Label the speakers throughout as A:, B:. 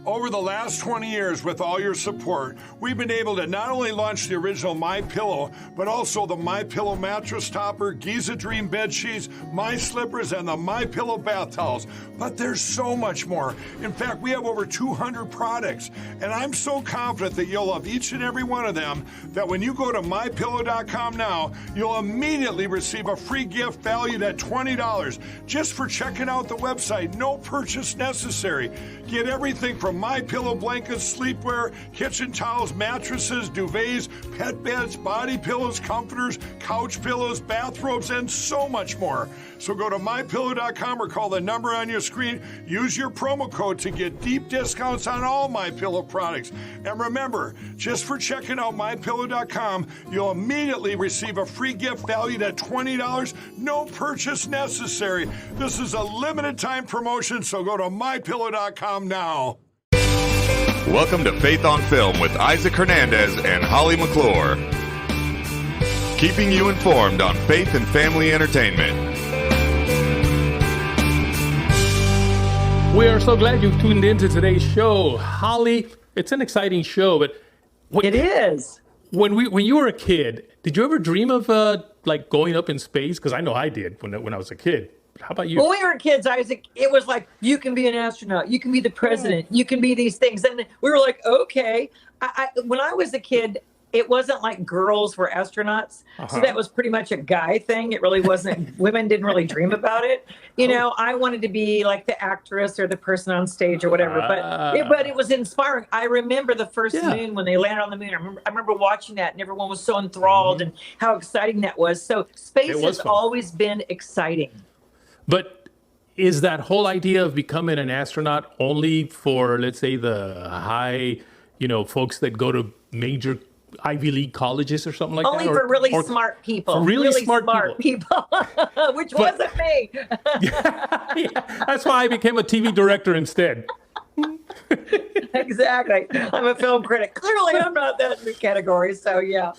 A: Over the last 20 years, with all your support, we've been able to not only launch the original MyPillow, but also the MyPillow mattress topper, Giza Dream bed sheets, My Slippers, and the MyPillow bath towels. But there's so much more. In fact, we have over 200 products, and I'm so confident that you'll love each and every one of them that when you go to MyPillow.com now, you'll immediately receive a free gift valued at $20 just for checking out the website. No purchase necessary. Get everything from MyPillow blankets, sleepwear, kitchen towels, mattresses, duvets, pet beds, body pillows, comforters, couch pillows, bathrobes, and so much more. So go to MyPillow.com or call the number on your screen. Use your promo code to get deep discounts on all MyPillow products. And remember, just for checking out MyPillow.com, you'll immediately receive a free gift valued at $20. No purchase necessary. This is a limited time promotion, so go to MyPillow.com now.
B: Welcome to Faith on Film with Isaac Hernandez and Holly McClure. Keeping you informed on faith and family entertainment.
C: We are so glad you've tuned into today's show. Holly, it's an exciting show, but...
D: It is.
C: When you were a kid, did you ever dream of like going up in space? Because I know I did when I was a kid. How about you?
D: When we were kids, Isaac, it was like, you can be an astronaut, you can be the president, you can be these things. And we were like, okay. When I was a kid, it wasn't like girls were astronauts. So that was pretty much a guy thing. It really wasn't, women didn't really dream about it. You know, I wanted to be like the actress or the person on stage or whatever, but it was inspiring. I remember the first moon when they landed on the moon. I remember watching that and everyone was so enthralled and how exciting that was. So space has always been exciting.
C: But is that whole idea of becoming an astronaut only for, let's say, the high, folks that go to major Ivy League colleges or something like
D: only
C: that?
D: Only for really smart people.
C: For really smart people.
D: Which wasn't me.
C: Yeah, that's why I became a TV director instead.
D: Exactly. I'm a film critic. Clearly, I'm not that category. So yeah.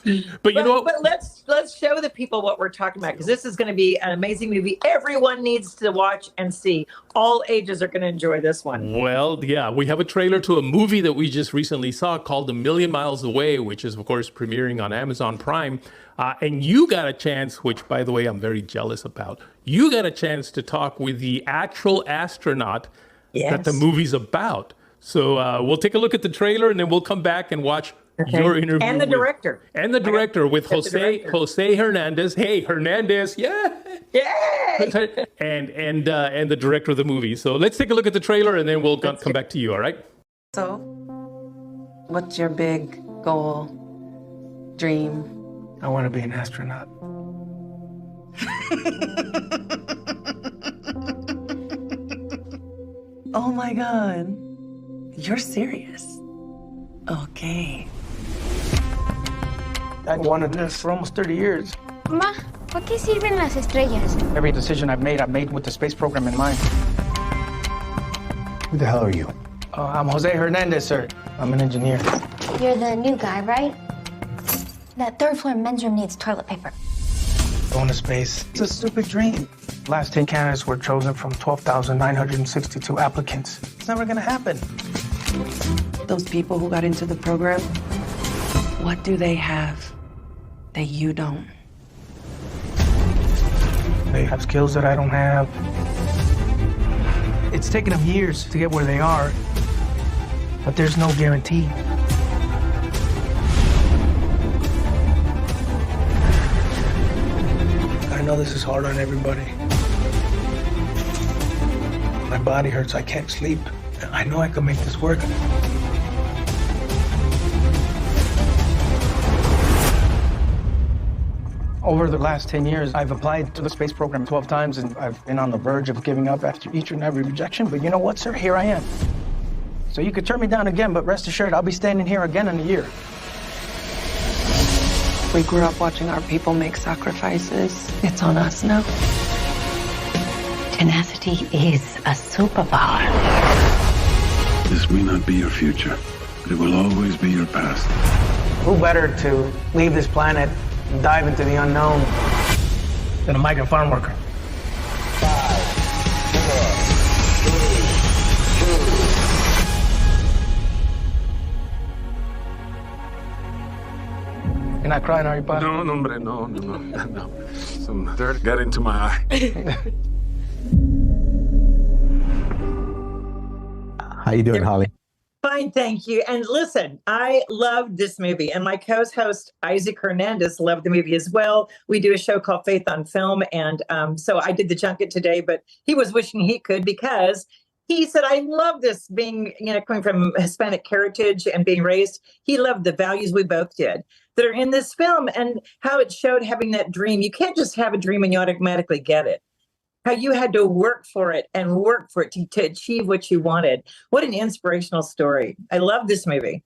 C: But
D: let's show the people what we're talking about, because this is going to be an amazing movie. Everyone needs to watch and see. All ages are going to enjoy this one.
C: Well, yeah, we have a trailer to a movie that we just recently saw called A Million Miles Away, which is of course premiering on Amazon Prime. And you got a chance, which by the way I'm very jealous about. You got a chance to talk with the actual astronaut that the movie's about. So we'll take a look at the trailer and then we'll come back and watch your interview.
D: And the director.
C: With Jose Hernandez. Hey, Hernandez. Yeah.
D: Yay!
C: And the director of the movie. So let's take a look at the trailer and then we'll come back to you, all right?
E: So, what's your big goal, dream?
F: I want to be an astronaut.
E: Oh my God. You're serious? Okay.
F: I wanted this for almost 30 years.
G: Ma, ¿para qué sirven las estrellas?
F: Every decision I've made with the space program in mind.
H: Who the hell are you?
F: I'm Jose Hernandez, sir. I'm an engineer.
G: You're the new guy, right? That third floor men's room needs toilet paper.
F: Going to space. It's a stupid dream. Last 10 candidates were chosen from 12,962 applicants. It's never gonna happen.
E: Those people who got into the program, what do they have that you don't?
F: They have skills that I don't have. It's taken them years to get where they are, but there's no guarantee. I know this is hard on everybody. My body hurts, I can't sleep. I know I can make this work. Over the last 10 years, I've applied to the space program 12 times, and I've been on the verge of giving up after each and every rejection. But you know what, sir? Here I am. So you could turn me down again, but rest assured, I'll be standing here again in a year.
E: We grew up watching our people make sacrifices. It's on us now.
I: Tenacity is a superpower.
J: This may not be your future, but it will always be your past.
F: Who better to leave this planet and dive into the unknown than a migrant farm worker?
J: 5, 4, 3, 2.
F: You're not crying, are you, Pa?
J: No, hombre, no. Some dirt got into my eye.
H: How you doing, Holly?
D: Fine, thank you. And listen, I loved this movie, and my co-host Isaac Hernandez loved the movie as well. We do a show called Faith on Film, and so I did the junket today, but he was wishing he could because he said, I love this being, coming from Hispanic heritage and being raised. He loved the values we both did that are in this film and how it showed having that dream. You can't just have a dream and you automatically get it. How you had to work for it to achieve what you wanted. What an inspirational story. I love this movie.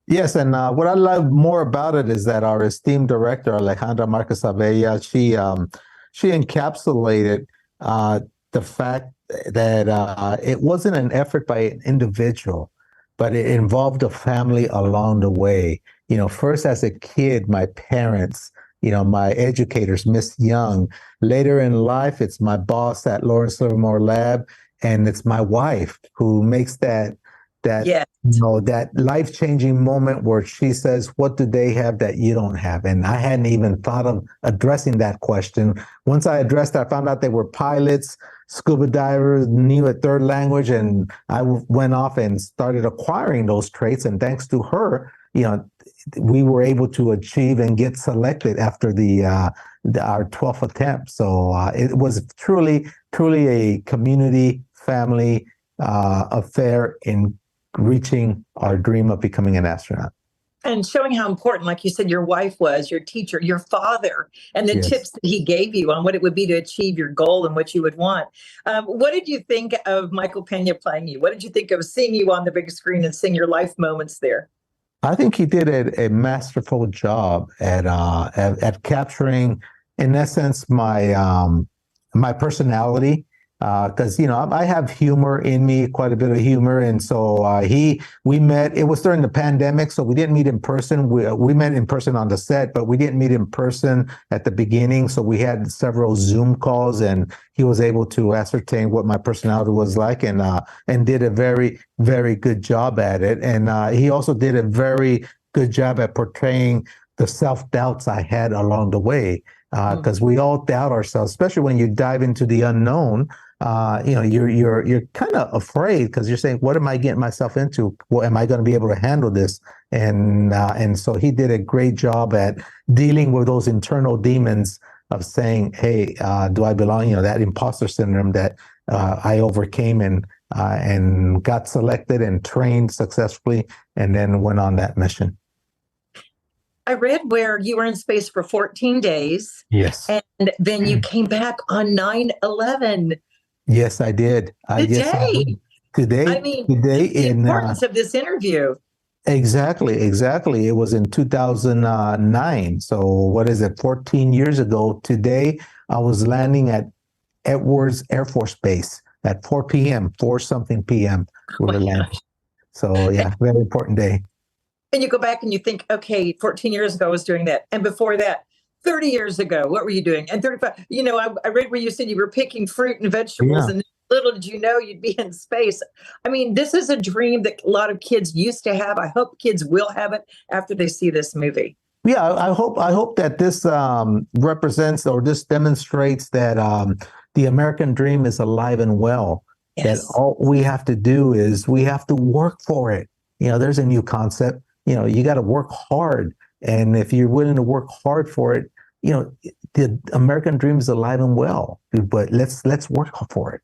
H: Yes, and what I love more about it is that our esteemed director, Alejandra Márquez Abella, she encapsulated the fact that it wasn't an effort by an individual, but it involved a family along the way. First as a kid, my parents, my educators, Miss Young. Later in life, it's my boss at Lawrence Livermore Lab, and it's my wife who makes that life-changing moment where she says, what do they have that you don't have? And I hadn't even thought of addressing that question. Once I addressed it, I found out they were pilots, scuba divers, knew a third language, and I went off and started acquiring those traits. And thanks to her, we were able to achieve and get selected after our 12th attempt. So it was truly a community, family affair in reaching our dream of becoming an astronaut.
D: And showing how important, like you said, your wife was, your teacher, your father, and the tips that he gave you on what it would be to achieve your goal and what you would want. What did you think of Michael Peña playing you? What did you think of seeing you on the big screen and seeing your life moments there?
H: I think he did a masterful job at capturing, in essence, my personality. Because I have humor in me, quite a bit of humor, and so we met. It was during the pandemic, so we didn't meet in person. We met in person on the set, but we didn't meet in person at the beginning. So we had several Zoom calls, and he was able to ascertain what my personality was like, and did a very, very good job at it. And he also did a very good job at portraying the self-doubts I had along the way. Because we all doubt ourselves, especially when you dive into the unknown. You're kind of afraid because you're saying, "What am I getting myself into? Well, am I going to be able to handle this?" And so he did a great job at dealing with those internal demons of saying, "Hey, do I belong?" That imposter syndrome that I overcame and got selected and trained successfully, and then went on that mission.
D: I read where you were in space for 14 days.
H: Yes.
D: And then you came back on 9/11.
H: Yes, I did.
D: Today.
H: Today.
D: I mean,
H: today
D: the importance of this interview.
H: Exactly. It was in 2009. So what is it? 14 years ago today, I was landing at Edwards Air Force Base at 4 p.m., 4-something p.m. we were landing. So yeah, very important day.
D: And you go back and you think, okay, 14 years ago I was doing that. And before that, 30 years ago, what were you doing? And 35, I read where you said you were picking fruit and vegetables, and little did you know you'd be in space. I mean, this is a dream that a lot of kids used to have. I hope kids will have it after they see this movie.
H: Yeah, I hope that this represents, or this demonstrates that the American dream is alive and well. Yes. That all we have to do is we have to work for it. There's a new concept. You got to work hard. And if you're willing to work hard for it, the American dream is alive and well. But let's work for it.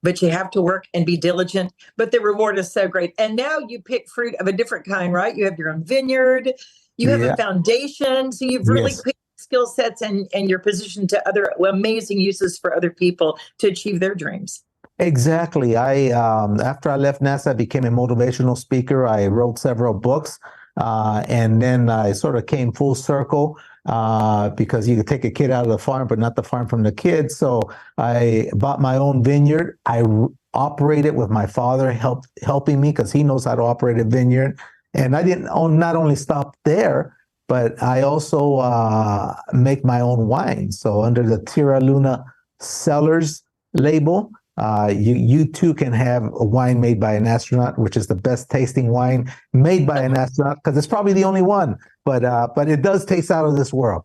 D: But you have to work and be diligent. But the reward is so great. And now you pick fruit of a different kind, right? You have your own vineyard. You have a foundation. So you've really picked skill sets and your position to other amazing uses for other people to achieve their dreams.
H: Exactly. After I left NASA, I became a motivational speaker. I wrote several books, and then I sort of came full circle because you could take a kid out of the farm, but not the farm from the kids. So I bought my own vineyard. I operated with my father, helping me because he knows how to operate a vineyard. And I didn't not only stop there, but I also make my own wine. So under the Tierra Luna Cellars label, you too can have a wine made by an astronaut, which is the best tasting wine made by an astronaut, because it's probably the only one. But it does taste out of this world.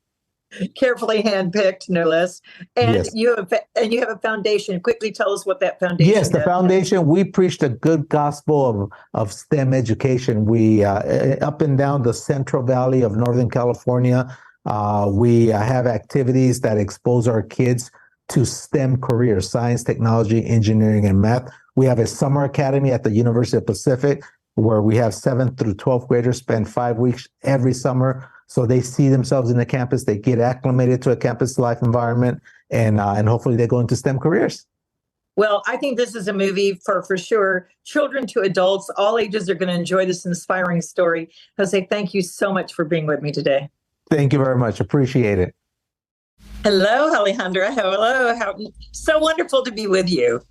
D: Carefully handpicked, no less. And
H: Yes.
D: you have a foundation. Quickly tell us what that foundation
H: Yes, the
D: does.
H: foundation, we preach the good gospel of STEM education. We, up and down the Central Valley of Northern California, we have activities that expose our kids to STEM careers, science, technology, engineering, and math. We have a summer academy at the University of Pacific where we have 7th through 12th graders spend 5 weeks every summer. So they see themselves in the campus, they get acclimated to a campus life environment, and hopefully they go into STEM careers.
D: Well, I think this is a movie for sure. Children to adults, all ages are going to enjoy this inspiring story. Jose, thank you so much for being with me today.
H: Thank you very much. Appreciate it.
D: Hello, Alejandra. Hello. So wonderful to be with you.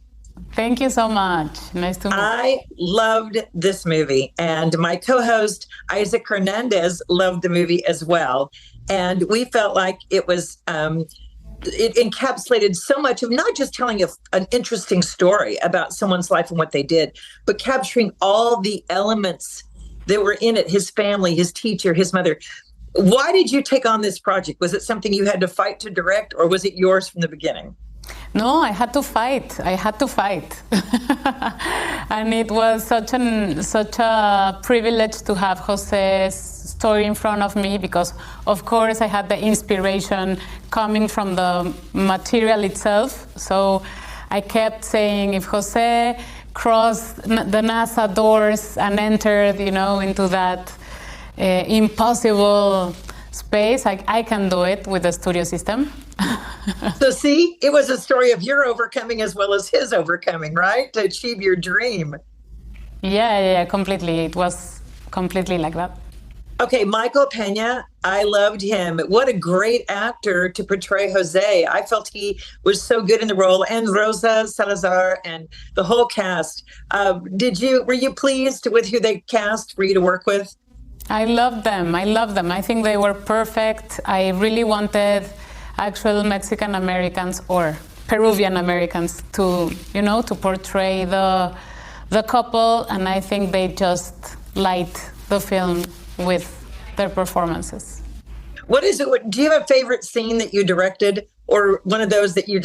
K: Thank you so much. Nice to meet you.
D: I loved this movie, and my co-host Isaac Hernandez loved the movie as well. And we felt like it was it encapsulated so much of not just telling an interesting story about someone's life and what they did, but capturing all the elements that were in it: his family, his teacher, his mother. Why did you take on this project? Was it something you had to fight to direct, or was it yours from the beginning?
K: No, I had to fight. And it was such a privilege to have Jose's story in front of me, because of course I had the inspiration coming from the material itself. So I kept saying, if Jose crossed the NASA doors and entered, into that impossible space, I can do it with the studio system.
D: So see, it was a story of your overcoming as well as his overcoming, right? To achieve your dream.
K: Yeah, completely. It was completely like that.
D: Okay, Michael Peña, I loved him. What a great actor to portray Jose. I felt he was so good in the role, and Rosa, Salazar, and the whole cast. Were you pleased with who they cast for you to work with?
K: I love them. I think they were perfect. I really wanted actual Mexican Americans or Peruvian Americans to portray the couple, and I think they just light the film with their performances.
D: What is it? Do you have a favorite scene that you directed, or one of those that you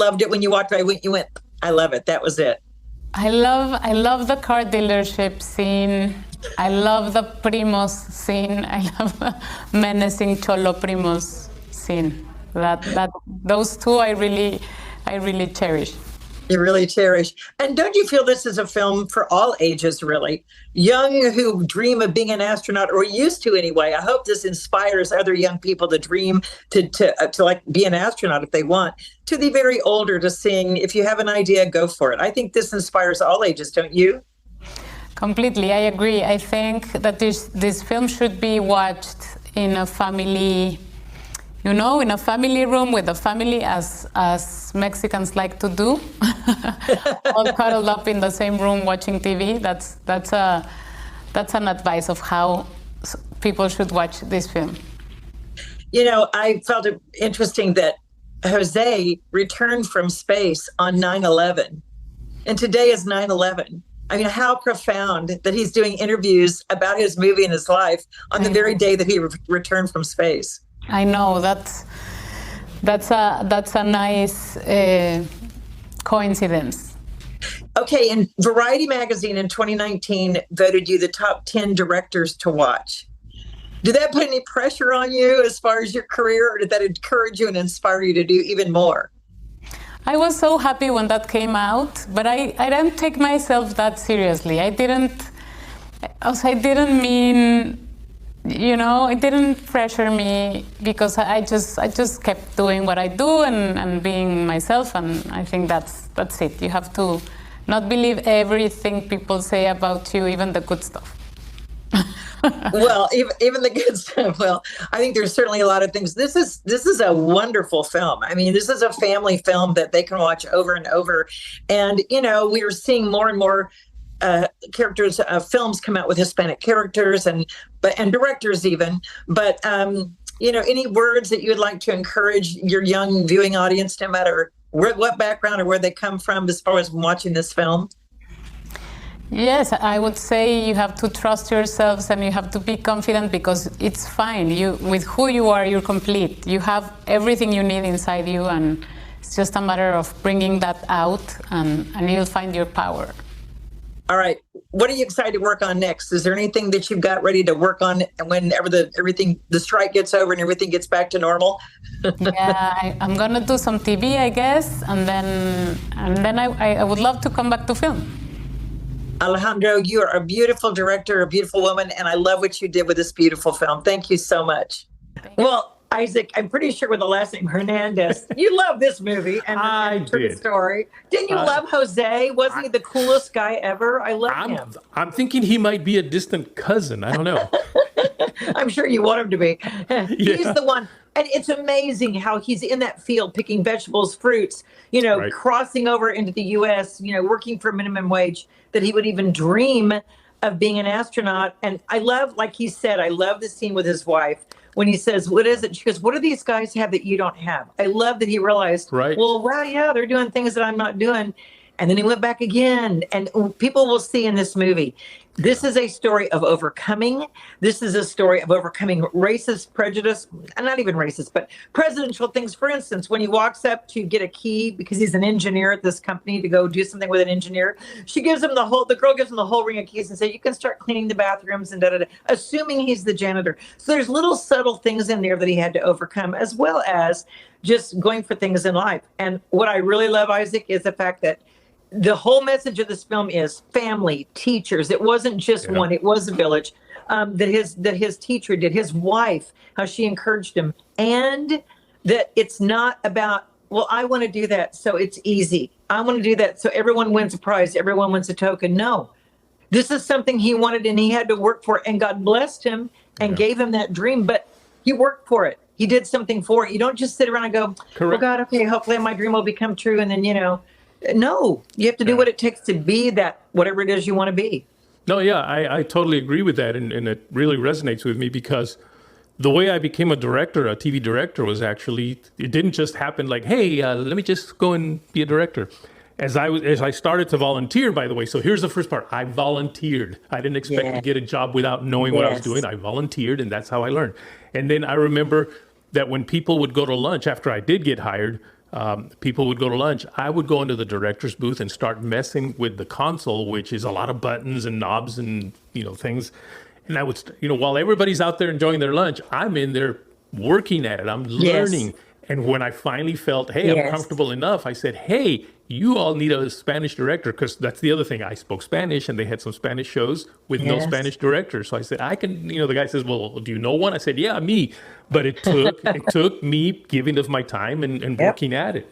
D: loved it when you walked by? You went, I love it. That was it.
K: I love the car dealership scene. I love the Primos scene. I love the menacing Cholo Primos scene. Those two I really cherish.
D: You really cherish. And don't you feel this is a film for all ages, really? Young who dream of being an astronaut, or used to anyway. I hope this inspires other young people to dream to like be an astronaut if they want. To the very older, to sing. If you have an idea, go for it. I think this inspires all ages, don't you?
K: Completely, I agree. I think that this film should be watched in a family, in a family room with the family, as Mexicans like to do, all cuddled up in the same room watching TV. That's an advice of how people should watch this film.
D: I felt it interesting that Jose returned from space on 9/11, and today is 9/11. I mean, how profound that he's doing interviews about his movie and his life on the very day that he returned from space.
K: I know that's a nice coincidence.
D: Okay, and Variety magazine in 2019 voted you the top 10 directors to watch. Did that put any pressure on you as far as your career, or did that encourage you and inspire you to do even more?
K: I was so happy when that came out, but I didn't take myself that seriously. It didn't pressure me, because I just kept doing what I do and being myself, and I think that's it. You have to not believe everything people say about you, even the good stuff.
D: Well, even the good stuff. Well, I think there's certainly a lot of things. This is a wonderful film. I mean, this is a family film that they can watch over and over. And, we are seeing more and more characters, films come out with Hispanic characters and directors even. But, any words that you would like to encourage your young viewing audience, no matter what background or where they come from as far as watching this film?
K: Yes, I would say you have to trust yourselves and you have to be confident because it's fine. With who you are, you're complete. You have everything you need inside you, and it's just a matter of bringing that out, and you'll find your power.
D: All right. What are you excited to work on next? Is there anything that you've got ready to work on whenever the strike gets over and everything gets back to normal?
K: Yeah, I'm gonna do some TV, I guess, and then I would love to come back to film.
D: Alejandro, you are a beautiful director, a beautiful woman, and I love what you did with this beautiful film. Thank you so much. Well, Isaac, I'm pretty sure with the last name Hernandez, you love this movie and the story. Didn't you love Jose? Wasn't he the coolest guy ever? I love him.
C: I'm thinking he might be a distant cousin. I don't know.
D: I'm sure you want him to be. He's the one. And it's amazing how he's in that field picking vegetables, fruits, crossing over into the U.S., working for minimum wage, that he would even dream of being an astronaut. And I love, like he said, I love the scene with his wife when he says, what is it? She goes, what do these guys have that you don't have? I love that he realized, well, yeah, they're doing things that I'm not doing. And then he went back again. And people will see in this movie, this is a story of overcoming. This is a story of overcoming racist prejudice, and not even racist, but presidential things. For instance, when he walks up to get a key because he's an engineer at this company to go do something with an engineer, the girl gives him the whole ring of keys and says, you can start cleaning the bathrooms and assuming he's the janitor. So there's little subtle things in there that he had to overcome, as well as just going for things in life. And what I really love, Isaac, is the fact that the whole message of this film is family, teachers. It wasn't just one; it was a village. That his teacher did, his wife, how she encouraged him, and that it's not about, well, I want to do that, so it's easy. I want to do that, so everyone wins a prize, everyone wins a token. No, this is something he wanted, and he had to work for it. And God blessed him and gave him that dream. But he worked for it. He did something for it. You don't just sit around and go, "Oh God, okay, hopefully my dream will become true," and then No, you have to do what it takes to be that, whatever it is you want to be.
C: No, yeah, I totally agree with that. And it really resonates with me because the way I became a director, a TV director, was actually, it didn't just happen like, hey, let me just go and be a director. As I started to volunteer, by the way, so here's the first part. I volunteered. I didn't expect to get a job without knowing what I was doing. I volunteered, and that's how I learned. And then I remember that when people would go to lunch after I did get hired, people would go to lunch, I would go into the director's booth and start messing with the console, which is a lot of buttons and knobs and, things. And I would, while everybody's out there enjoying their lunch, I'm in there working at it. I'm learning. And when I finally felt, hey, I'm comfortable enough, I said, hey, you all need a Spanish director, because that's the other thing. I spoke Spanish, and they had some Spanish shows with no Spanish director. So I said, I can, the guy says, well, do you know one? I said, yeah, me. But it took me giving of my time and working at it.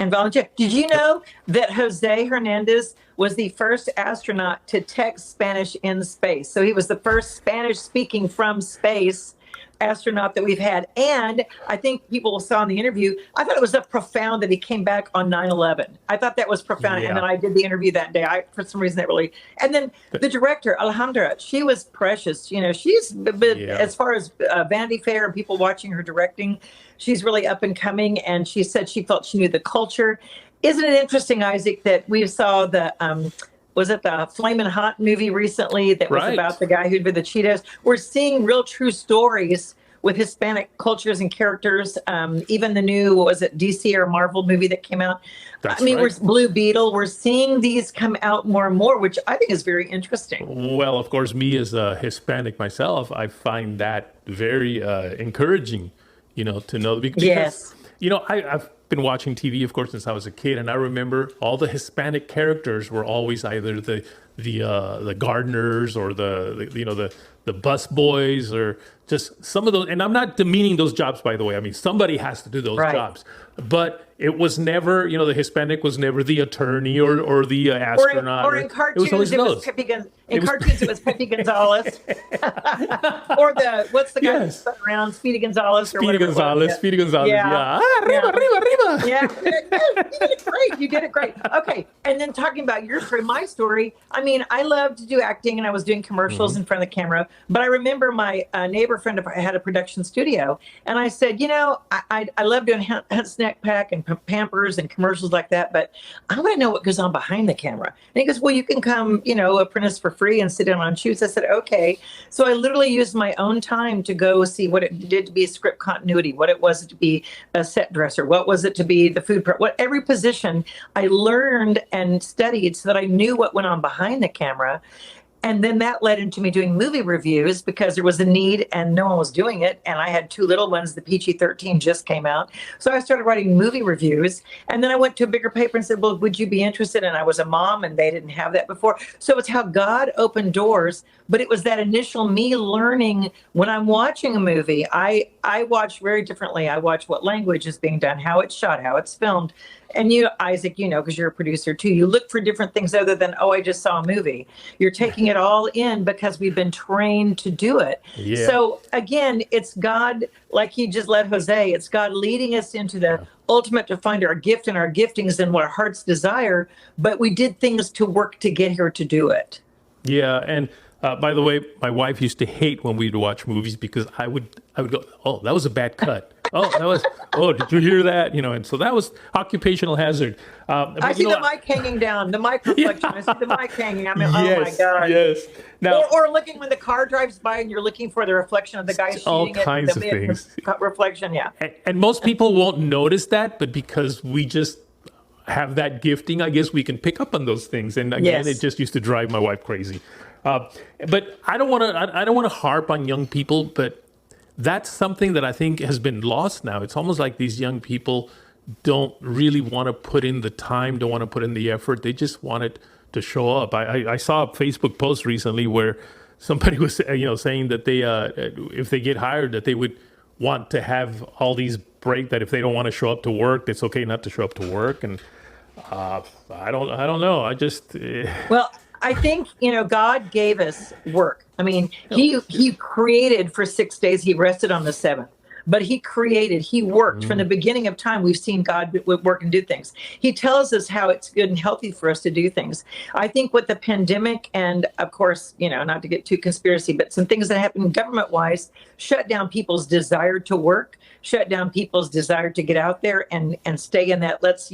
D: And volunteer. Did you know that Jose Hernandez was the first astronaut to text Spanish in space? So he was the first Spanish-speaking from space astronaut that we've had. And I think people saw in the interview, I thought it was profound that he came back on 9/11. I thought that was profound. And then I did the interview that day. For some reason that really, and then the director, Alejandra, she was precious. She's as far as Vanity Fair and people watching her directing, she's really up and coming. And she said she felt she knew the culture. Isn't it interesting, Isaac, that we saw the was it the Flamin' Hot movie recently that was about the guy who did the Cheetos? We're seeing real true stories with Hispanic cultures and characters. Even the new, was it DC or Marvel movie that came out? We're Blue Beetle. We're seeing these come out more and more, which I think is very interesting.
C: Well, of course, me as a Hispanic myself, I find that very encouraging, to know. Because, I've been watching TV, of course, since I was a kid, and I remember all the Hispanic characters were always either the gardeners or the bus boys, or just some of those. And I'm not demeaning those jobs, by the way. I mean, somebody has to do those jobs, but it was never, the Hispanic was never the attorney or the astronaut.
D: Or in cartoons, it was Pepe Gonzalez. Or what's the guy who's around, Speedy Gonzalez.
C: Speedy Gonzalez, yeah. Arriba, arriba, arriba.
D: Yeah, you did it great. You did it great. Okay, and then talking about your story, my story. I mean, I love to do acting, and I was doing commercials in front of the camera. But I remember my neighbor friend had a production studio, and I said, I love doing Hunt Snack Pack and Pampers and commercials like that, but I want to know what goes on behind the camera. And he goes, well, you can come, apprentice for free and sit in on shoots. I said, okay. So I literally used my own time to go see what it did to be a script continuity, what it was to be a set dresser, what was it to be the food prep, what every position I learned and studied so that I knew what went on behind the camera. And then that led into me doing movie reviews because there was a need and no one was doing it. And I had 2 little ones. The PG-13 just came out. So I started writing movie reviews. And then I went to a bigger paper and said, well, would you be interested? And I was a mom and they didn't have that before. So it's how God opened doors. But it was that initial me learning when I'm watching a movie. I watch very differently. I watch what language is being done, how it's shot, how it's filmed. And you, Isaac, because you're a producer too, you look for different things other than, I just saw a movie. You're taking it all in because we've been trained to do it. Yeah. So again, it's God, like he just led Jose, it's God leading us into the ultimate to find our gift and our giftings and what our hearts desire. But we did things to work to get here to do it.
C: Yeah. And by the way, my wife used to hate when we'd watch movies because I would go, oh, that was a bad cut. Did you hear that? And so that was occupational hazard.
D: I see the mic hanging down, the mic reflection. I see the mic hanging. I mean, oh my God.
C: Yes.
D: Now, or looking when the car drives by and you're looking for the reflection of the guy shooting
C: all
D: it.
C: kinds of things.
D: Reflection, yeah.
C: And most people won't notice that, but because we just have that gifting, I guess we can pick up on those things. And again, it just used to drive my wife crazy. But I don't want to harp on young people, but that's something that I think has been lost now. It's almost like these young people don't really want to put in the time, don't want to put in the effort. They just want it to show up. I saw a Facebook post recently where somebody was, saying that they, if they get hired, that they would want to have all these break. That if they don't want to show up to work, it's okay not to show up to work. And I don't know. I just
D: well. I think, God gave us work. I mean, he created for 6 days. He rested on the 7th. But he worked from the beginning of time. We've seen God work and do things. He tells us how it's good and healthy for us to do things. I think with the pandemic and, of course, not to get too conspiracy, but some things that happened government-wise shut down people's desire to work, shut down people's desire to get out there and stay in that let's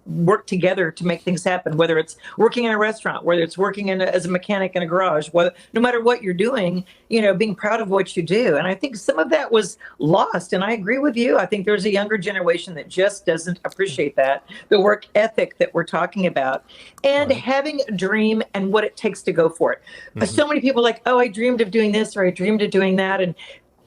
D: work together to make things happen, whether it's working in a restaurant, whether it's working as a mechanic in a garage, no matter what you're doing, being proud of what you do. And I think some of that was lost. And I agree with you. I think there's a younger generation that just doesn't appreciate that, the work ethic that we're talking about, and having a dream and what it takes to go for it. So many people are like, I dreamed of doing this or I dreamed of doing that. And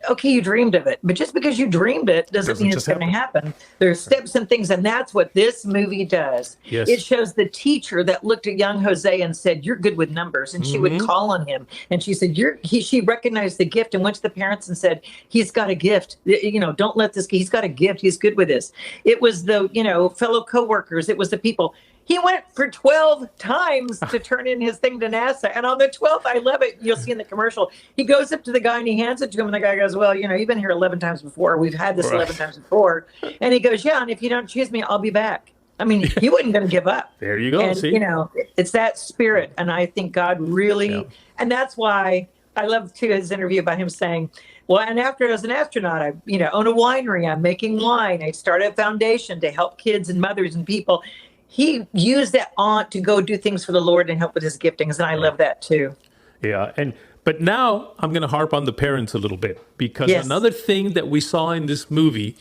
D: okay, you dreamed of it, but just because you dreamed it doesn't mean it's going to happen. There's steps and things, and that's what this movie does. Yes. It shows the teacher that looked at young Jose and said, "You're good with numbers," and she would call on him, and she said, She recognized the gift and went to the parents and said, "He's got a gift. Don't let this. He's got a gift. He's good with this." It was the fellow coworkers. It was the people. He went for 12 times to turn in his thing to NASA. And on the 12th, I love it. You'll see in the commercial, he goes up to the guy and he hands it to him. And the guy goes, well, you've been here 11 times before. We've had this 11 times before. And he goes, yeah, and if you don't choose me, I'll be back. I mean, he wasn't going to give up.
C: There you go.
D: And,
C: see?
D: It's that spirit. And I think God really, and that's why I love too his interview about him saying, well, and after as an astronaut, I, own a winery. I'm making wine. I started a foundation to help kids and mothers and people. He used that on to go do things for the Lord and help with his giftings. And I love that too.
C: Yeah. But now I'm going to harp on the parents a little bit, because another thing that we saw in this movie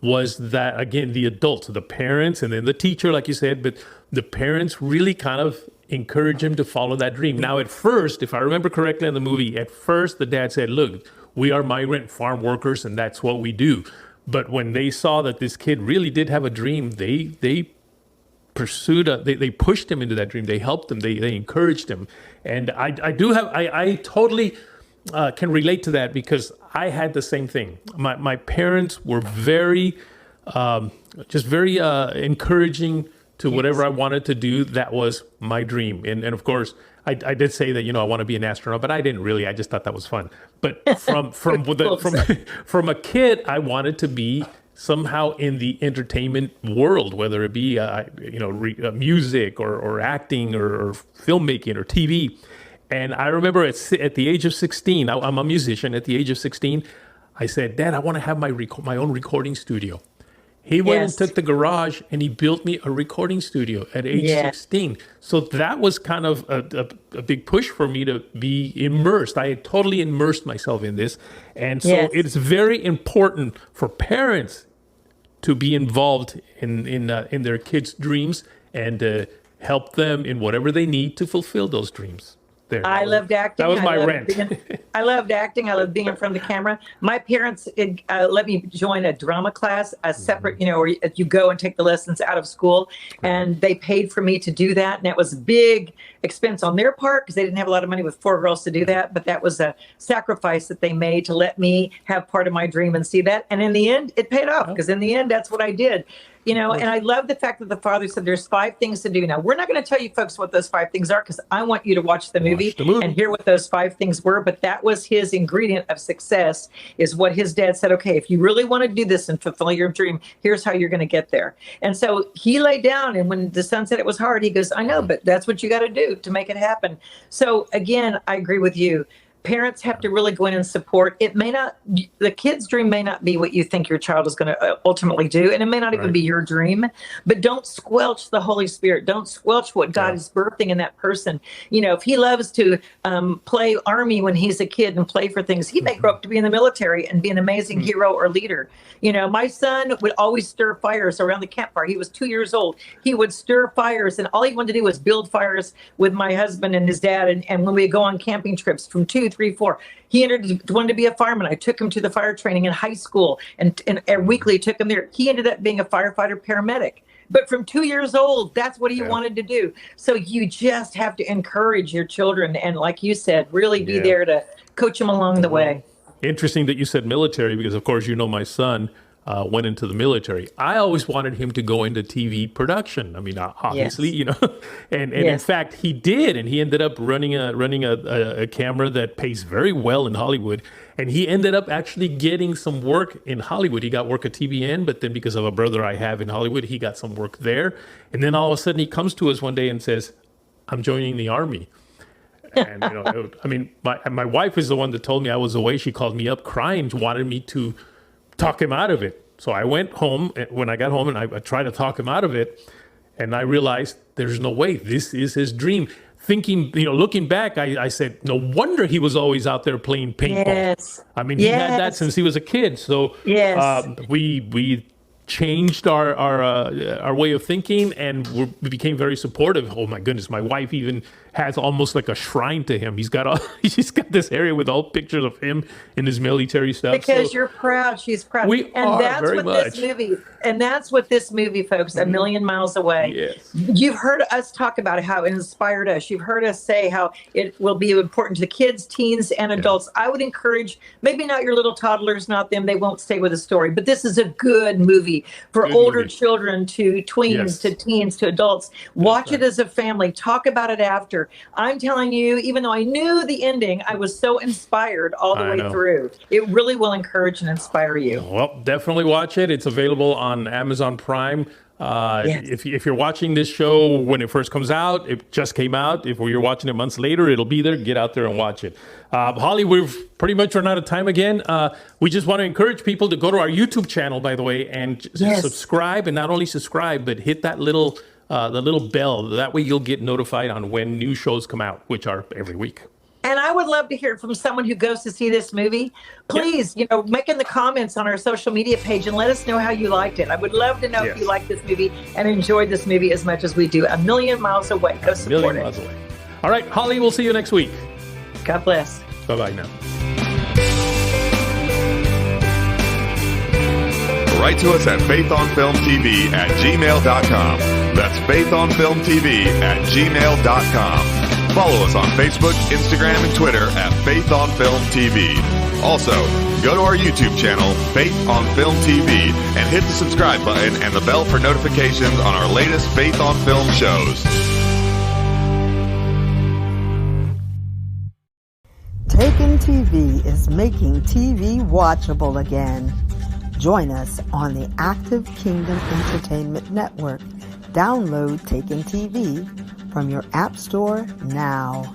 C: was that, again, the adults, the parents, and then the teacher, like you said, but the parents really kind of encourage him to follow that dream. Now, at first, if I remember correctly in the movie, at first the dad said, look, we are migrant farm workers and that's what we do. But when they saw that this kid really did have a dream, they pursued they pushed him into that dream. They helped him. They encouraged him. And I totally can relate to that, because I had the same thing. My parents were very encouraging to whatever I wanted to do. That was my dream. And of course, I did say that, I want to be an astronaut, but I didn't really. I just thought that was fun. But from a kid, I wanted to be somehow in the entertainment world, whether it be music or acting or filmmaking or TV. And I remember at the age of 16, I'm a musician. At the age of 16, I said, Dad, I want to have my own recording studio. He went and took the garage and he built me a recording studio at age 16. So that was kind of a big push for me to be immersed. I had totally immersed myself in this. And so it's very important for parents to be involved in their kids' dreams and help them in whatever they need to fulfill those dreams.
D: I loved acting.
C: That was my rant.
D: I loved acting. I loved being in front of the camera. My parents let me join a drama class, a separate, where you go and take the lessons out of school. And they paid for me to do that. And that was a big expense on their part because they didn't have a lot of money with 4 girls to do that. But that was a sacrifice that they made to let me have part of my dream and see that. And in the end, it paid off because in the end, that's what I did. And I love the fact that the father said there's 5 things to do. Now, we're not going to tell you folks what those 5 things are because I want you to watch the movie and hear what those 5 things were. But that was his ingredient of success, is what his dad said, okay, if you really want to do this and fulfill your dream, here's how you're going to get there. And so he laid down, and when the son said it was hard, he goes, I know, but that's what you got to do to make it happen. So again, I agree with you. Parents have to really go in and support. The kid's dream may not be what you think your child is going to ultimately do, and it may not even be your dream, but don't squelch the Holy Spirit. Don't squelch what God is birthing in that person. If he loves to play army when he's a kid and play for things, he may grow up to be in the military and be an amazing hero or leader. My son would always stir fires around the campfire. He was 2 years old. He would stir fires, and all he wanted to do was build fires with my husband and his dad. And when we go on camping trips from 2, 3, 4, he wanted to be a fireman. I took him to the fire training in high school and weekly took him there. He ended up being a firefighter paramedic. But from 2 years old, that's what he wanted to do. So you just have to encourage your children. And like you said, really be there to coach them along the way.
C: Interesting that you said military because, of course, my son went into the military. I always wanted him to go into TV production. I mean, obviously, and in fact, he did. And he ended up running a camera that pays very well in Hollywood. And he ended up actually getting some work in Hollywood. He got work at TBN, but then because of a brother I have in Hollywood, he got some work there. And then all of a sudden he comes to us one day and says, I'm joining the Army. And, my wife is the one that told me I was away. She called me up crying, wanted me to talk him out of it. So I went home. When I got home and I tried to talk him out of it, and I realized there's no way. This is his dream. Thinking, looking back, I said, no wonder he was always out there playing paintball.
D: Yes.
C: I mean, he had that since he was a kid. So we changed our way of thinking, and we became very supportive. Oh my goodness, my wife even has almost like a shrine to him. She's got this area with all pictures of him in his military stuff.
D: Because you're proud, she's proud. And that's what this movie, folks, A Million Miles Away.
C: Yes.
D: You've heard us talk about how it inspired us. You've heard us say how it will be important to kids, teens, and adults. I would encourage, maybe not your little toddlers, not them, they won't stay with the story, but this is a good movie for older children to tweens, to teens, to adults. Watch it as a family. Talk about it after. I'm telling you, even though I knew the ending, I was so inspired all the way through. It really will encourage and inspire you.
C: Well, definitely watch it. It's available on Amazon Prime. If you're watching this show when it first comes out, it just came out. If you're watching it months later, it'll be there. Get out there and watch it. Holly, we've pretty much run out of time again. We just want to encourage people to go to our YouTube channel, by the way, and subscribe. And not only subscribe, but hit that little bell. That way you'll get notified on when new shows come out, which are every week.
D: And I would love to hear from someone who goes to see this movie. Please, make in the comments on our social media page and let us know how you liked it. I would love to know if you liked this movie and enjoyed this movie as much as we do. A Million Miles Away. Go support it.
C: A Million Miles Away. All right, Holly, we'll see you next week.
D: God bless.
C: Bye-bye now.
B: Write to us at faithonfilmtv@gmail.com. That's faithonfilmtv@gmail.com. Follow us on Facebook, Instagram, and Twitter at Faith on Film TV. Also, go to our YouTube channel, Faith on Film TV, and hit the subscribe button and the bell for notifications on our latest Faith on Film shows.
L: Taken TV is making TV watchable again. Join us on the Active Kingdom Entertainment Network. Download Taken TV from your App Store now.